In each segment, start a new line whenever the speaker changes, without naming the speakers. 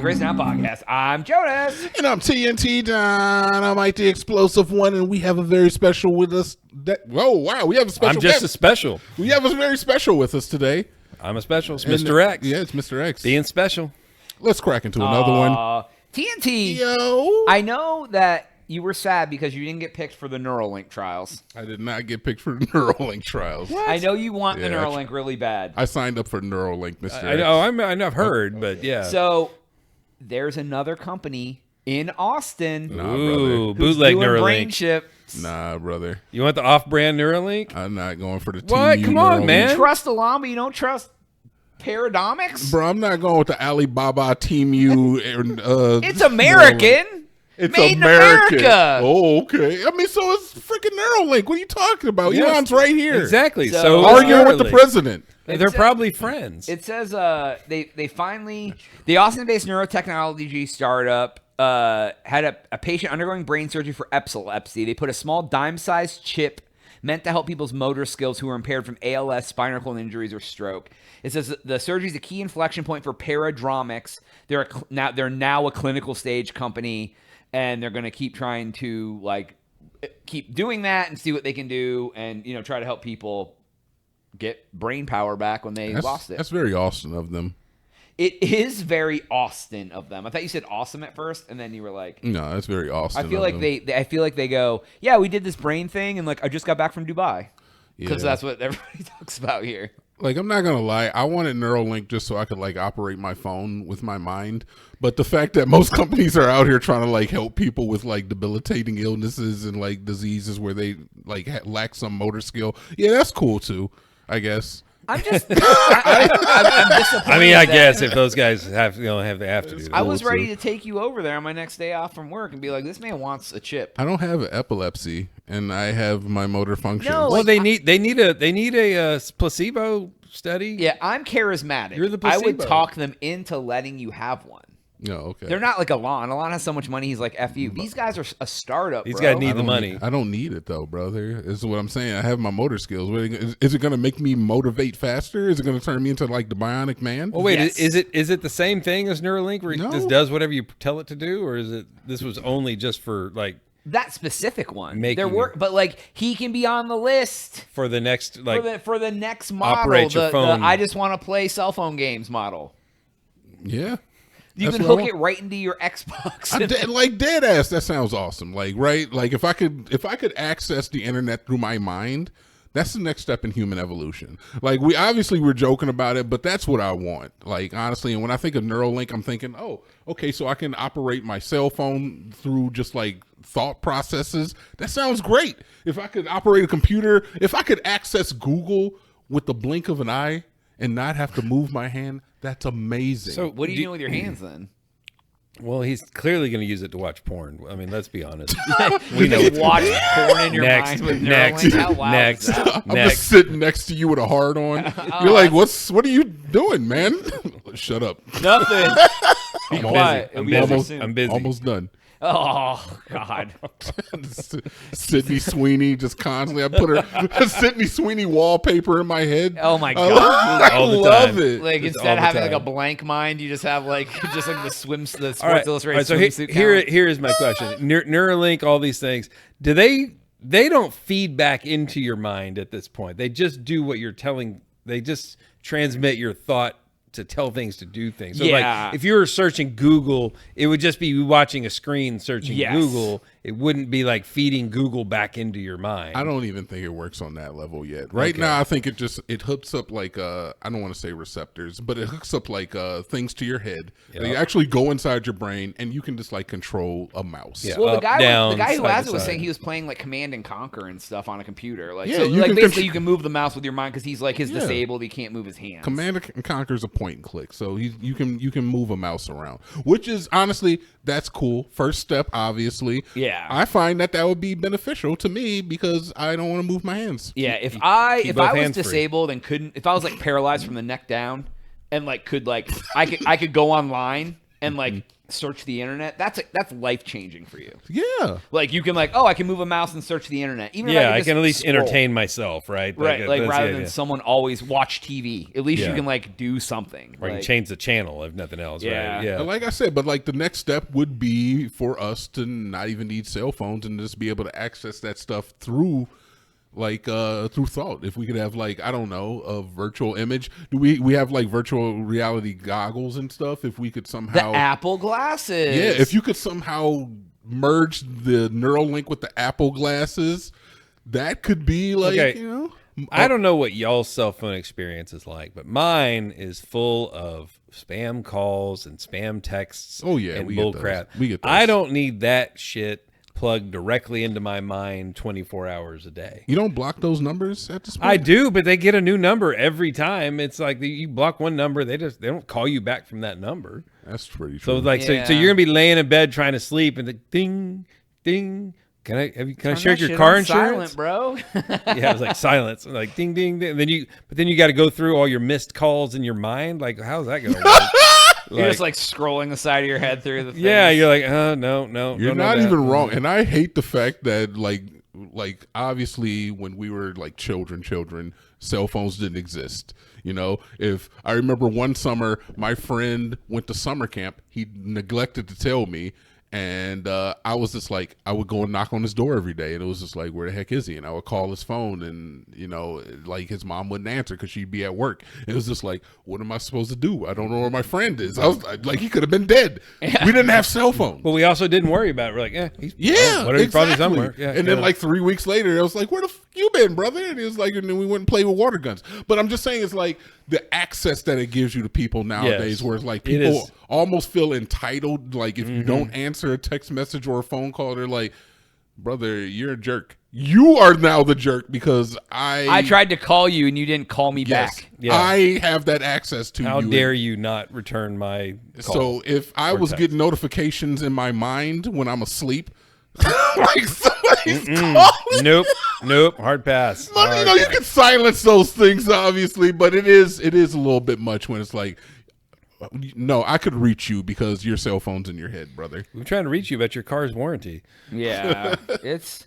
the Crazy Town Podcast. I'm Jonas.
And I'm TNT Dynamite, the explosive one, and we have a very special with us. We have a special.
I'm just a special.
We have a very special with us today.
I'm a special. It's Mr. X.
Yeah, it's Mr. X.
Being special.
Let's crack into another one.
TNT.
Yo.
I know that you were sad because you didn't get picked for the Neurolink trials.
I did not get picked for the Neurolink trials.
What? I know you want the Neurolink really bad.
I signed up for Neurolink, Mr. X.
I know. I've heard, but yeah.
So there's another company in Austin.
Ooh, bootleg Neurolink.
Brain chips.
Nah, brother.
You want the off-brand Neuralink?
I'm not going for the
What?
TMU
Come on,
Neuralink.
man.
You trust Alon, but you don't trust Paradomics?
Bro, I'm not going with the Alibaba TMU.
It's American.
It's
Made
American.
in America.
Oh, okay. I mean, so it's freaking Neuralink. What are you talking about?
Yes.
Elon's right here.
Exactly.
So-
So
Arguing with the
Neuralink.
president.
They're probably friends.
It says they finally, the Austin-based neurotechnology startup had a patient undergoing brain surgery for epilepsy. They put a small dime-sized chip meant to help people's motor skills who are impaired from ALS, spinal cord injuries, or stroke. It says the surgery is a key inflection point for Paradromics. They're now a clinical stage company, and they're going to keep trying to keep doing that and see what they can do, and try to help people get brain power back when they lost it.
That's very Austin of them.
It is very Austin of them. I thought you said awesome at first, and then you were like,
No, that's very Austin.
I feel
of
like
them.
I feel like they go, yeah, we did this brain thing, and I just got back from Dubai, because
Yeah.
that's what everybody talks about here.
I'm not gonna lie. I wanted Neuralink just so I could operate my phone with my mind. But the fact that most companies are out here trying to help people with debilitating illnesses and diseases where they lack some motor skill, yeah, that's cool too. I guess.
I'm just, I'm disappointed.
I mean, I
that-
guess if those guys have to do that.
I was
cool,
ready
too.
to take you over there on my next day off from work and be like, this man wants a chip.
I don't have epilepsy, and I have my motor functions.
No,
Well, they need a placebo study.
Yeah, I'm charismatic.
You're the
I would
placebo.
talk them into letting you have one.
No, okay.
They're not like Alon. Alon has so much money, he's like, F you. These guys are a startup,
These
bro.
guys
I
need the
don't
money.
I don't need it though, brother. This is what I'm saying. I have my motor skills. Is it going to make me motivate faster? Is it going to turn me into the Bionic Man?
Well, wait,
Yes.
is it the same thing as Neuralink, where it
No.
just does whatever you tell it to do, or is it this was only just for
That specific one.
Making-
There were, but he can be on the list
for the next
for the next model.
operate your
the
phone.
I just want to play cell phone games model.
Yeah.
You
That's
can
what I
hook
want.
it right into your Xbox.
Dead ass. That sounds awesome. If I could access the internet through my mind, that's the next step in human evolution. We're joking about it, but that's what I want. Honestly, and when I think of Neuralink, I'm thinking, oh, okay, so I can operate my cell phone through just thought processes. That sounds great. If I could operate a computer, if I could access Google with the blink of an eye and not have to move my hand, that's amazing.
So
What are you doing with your hands then?
Well, he's clearly going to use it to watch porn. I mean, let's be honest.
We
know
just
it's
watch porn in your
Next,
mind with
next,
Neuralink. How wild
next.
is that?
I'm
Next.
just sitting next to you with a hard on. You're like, what are you doing, man? Shut up.
Nothing. Be
I'm
quiet.
busy.
It'll be over
Almost,
soon.
I'm busy.
Almost done.
Oh God.
Sydney Sweeney just constantly. I put her Sydney Sweeney wallpaper in my head.
Oh my God.
I
All the
love
time.
it.
Like
Just
instead of
all the
having a
time.
blank mind, you just have the Sports
All right.
Illustrated
So
swimsuit.
here is my question. Neuralink, all these things, do they don't feed back into your mind at this point. They just do what you're telling. They just transmit your thought to tell things to do things. So
Yeah.
if you were searching Google, it would just be watching a screen searching
Yes.
Google. It wouldn't be feeding Google back into your mind.
I don't even think it works on that level yet. Right
Okay.
now, I think it hooks up I don't want to say receptors, but it hooks up things to your head.
Yep.
They actually go inside your brain, and you can just control a mouse.
Yeah.
Well,
Up,
the guy
down,
who
side
has
to
it was
side.
saying he was playing Command and Conquer and stuff on a computer.
Yeah,
So
you can
basically
contr-
you can move the mouse with your mind because he's his
Yeah.
disabled. He can't move his hands.
Command and Conquer is a point and click, so you can move a mouse around, which is honestly that's cool. First step, obviously.
Yeah.
I find that would be beneficial to me because I don't want to move my hands.
Yeah, if I
keep both
was
hands free.
disabled and couldn't, if I was paralyzed from the neck down, and I could go online and search the internet, that's life changing for you.
Yeah.
Like you can I can move a mouse and search the internet. Even if
I
just
can at least
scroll.
entertain myself, right?
Right, like
that's
rather
the
than
idea.
someone always watch TV. At least
Yeah.
you can do something.
Or you can change the channel if nothing else,
Yeah.
right? Yeah.
And like I said, but like the next step would be for us to not even need cell phones and just be able to access that stuff through through thought. If we could have I don't know, a virtual image. Do we have virtual reality goggles and stuff? If we could
The
somehow
Apple glasses.
Yeah, if you could somehow merge the Neurolink with the Apple glasses, that could be
Okay.
you know.
I don't know what y'all's cell phone experience is like, but mine is full of spam calls and spam texts.
Oh, yeah,
and
we get
bull
those.
crap.
We get those.
I don't need that shit plugged directly into my mind 24 hours a day.
You don't block those numbers at this point?
I do, but they get a new number every time. It's like you block one number, they don't call you back from that number.
That's pretty
So
true.
so you're gonna be laying in bed trying to sleep, and the ding, ding. Can I share your car insurance,
silent, bro?
Yeah, it was silence, like ding, ding, ding. And then you got to go through all your missed calls in your mind. Like, how's that gonna work?
You're just scrolling the side of your head through the thing.
yeah, you're like, no,
You're
don't
not
know that.
even wrong. And I hate the fact that obviously when we were children, cell phones didn't exist. You know, if I remember one summer, my friend went to summer camp. He neglected to tell me. And I was just I would go and knock on his door every day, and it was just where the heck is he? And I would call his phone, and his mom wouldn't answer because she'd be at work. It was just what am I supposed to do? I don't know where my friend is. I was he could have been dead. Yeah. We didn't have cell phones.
But we also didn't worry about it. We're like, he's
Yeah,
he's probably somewhere. Yeah,
and then 3 weeks later, I was like, "Where the f you been, brother?" And he was and then we went and played with water guns. But I'm just saying, it's the access that it gives you to people nowadays,
Yes.
where it's
It
people
is.
almost feel entitled. If you don't answer a text message or a phone call, they're like, "Brother, you're a jerk. You are now the jerk because
I tried to call you and you didn't call me
Yes,
back.
Yeah.
I have that access to
How
you.
dare you not return my call?
So if I was
text.
getting notifications in my mind when I'm asleep, somebody's calling.
Nope, hard pass.
But, you can silence those things, obviously, but it is a little bit much when it's no, I could reach you because your cell phone's in your head, brother.
We're trying to reach you about your car's warranty.
Yeah, it's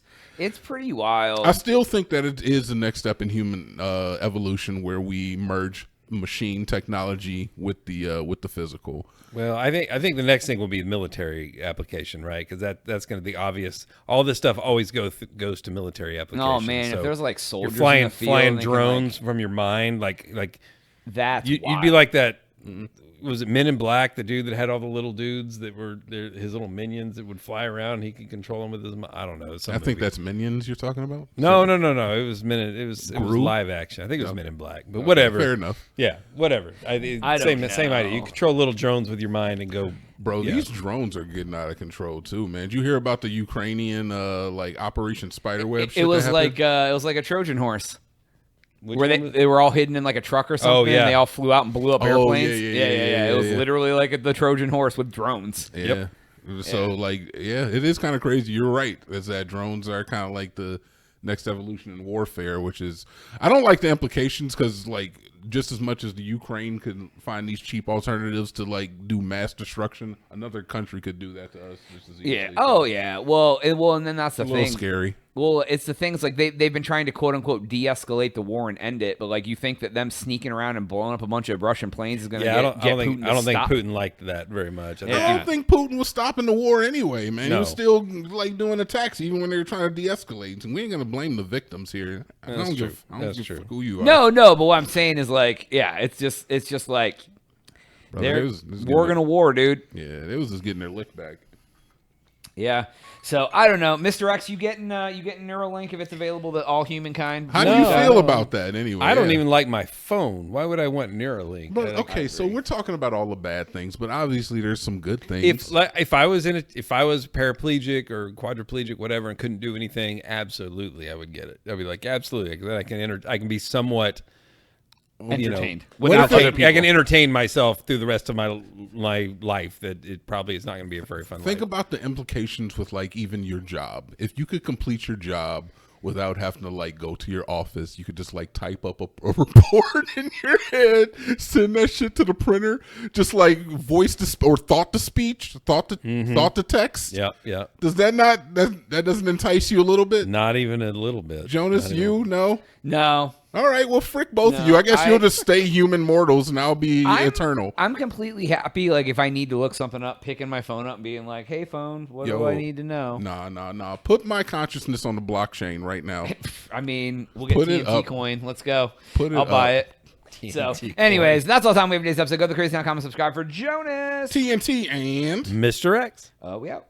pretty wild.
I still think that it is the next step in human evolution where we merge machine technology with the physical.
Well, I think the next thing will be military application, right? Because that's going to be obvious. All this stuff always goes to military application.
Oh man,
So
if there's
you're
soldiers in
flying
the field
flying
and they can,
drones from your mind, like
that's
you'd be
wild.
like that. Was it Men in Black, the dude that had all the little dudes that were his little minions that would fly around? And he could control them with his. I don't know.
I think that's Minions you're talking about.
No. It was it was live action. I think it was Men in Black, but whatever.
Fair enough,
Yeah, whatever.
I don't
Same idea. You
know.
control little drones with your mind and go.
bro.
Yeah.
These drones are getting out of control too, man. Did you hear about the Ukrainian Operation Spiderweb?
It was like a Trojan horse.
Which
Where
one was-
they were all hidden in a truck or something.
yeah.
And they all flew out and blew up
Oh,
airplanes.
yeah,
It was
yeah.
literally like the Trojan horse with drones.
Yeah. So it is kind of crazy. You're right. Is that drones are kind of like the next evolution in warfare, which is I don't like the implications because just as much as the Ukraine could find these cheap alternatives to do mass destruction, another country could do that to us just as easily.
Yeah. Oh yeah. Well, and then that's the
a little
thing.
scary.
Well, it's the things they've been trying to quote unquote de-escalate the war and end it, but you think that them sneaking around and blowing up a bunch of Russian planes is going to
Yeah,
get Putin
I don't
to
think
stop?
Putin liked that very much. I
I
think
don't think Putin was stopping the war anyway, man. He
No.
was still doing attacks even when they were trying to de-escalate. And we ain't gonna blame the victims here. I
That's
don't
true.
give a
That's
fuck
true.
who you are.
No, but what I'm saying is it's just
Brother,
we're gonna war, dude.
Yeah, they was just getting their lick back.
Yeah. So I don't know, Mr. X, you getting Neurolink if it's available to all humankind?
How do
No,
you
I
feel
don't-
about that anyway?
I don't
Yeah.
even like my phone. Why would I want Neuralink?
But okay, so we're talking about all the bad things, but obviously there's some good things.
if I was paraplegic or quadriplegic, whatever, and couldn't do anything, absolutely, I would get it. I'd be like, absolutely, 'cause then I can be somewhat
Entertained.
Without
Without
I
other people.
can entertain myself through the rest of my life. That it probably is not going to be a very fun
Think
life.
about the implications with even your job. If you could complete your job without having to like go to your office. You could just like type up a report in your head, send that shit to the printer, just like voice to or thought to speech, thought to text.
Yeah.
Does that not that doesn't entice you a little bit?
Not even a little bit.
Jonas, you no.
No.
All right, well, frick both of you. I guess you'll just stay human mortals, and I'll be eternal.
I'm completely happy. Like if I need to look something up, picking my phone up, and being like, "Hey, phone, what do I need to know?"
Nah. Put my consciousness on the blockchain right now.
I mean, we'll get TNT coin. Let's go. I'll buy it. So, anyways, that's all the time we have for today's episode. Go to the Crazy Town, comment, subscribe for Jonas,
TNT, and
Mr. X.
We out.